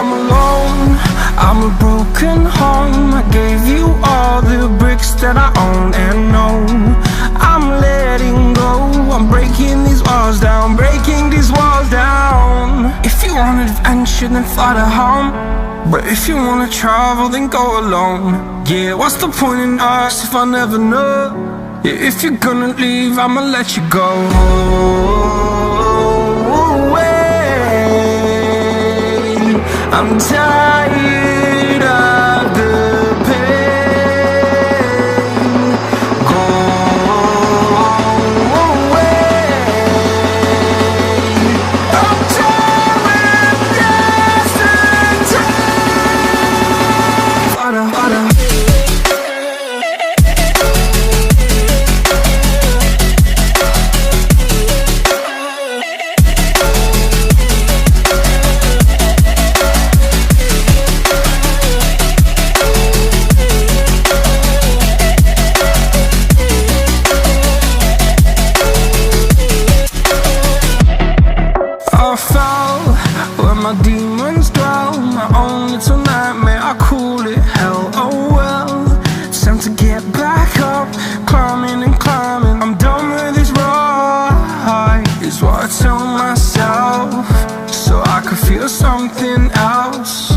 I'm alone, I'm a broken home. I gave you all the bricks that I own and know. I'm letting go, I'm breaking these walls down, breaking these walls down. If you want adventure, then fly to home. But if you wanna travel, then go alone. Yeah, what's the point in us if I never know? Yeah, if you're gonna leave, I'ma let you go. I'm tired of the pain. Go away. I'm tired of yesterday. I fell where my demons dwell. My own little nightmare, I call it hell. Oh well, it's time to get back up. Climbing and climbing, I'm done with this ride, is what I tell myself, so I could feel something else.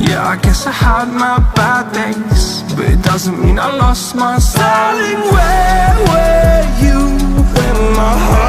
Yeah, I guess I had my bad days, but it doesn't mean I lost my style. Darling, where were you when my heart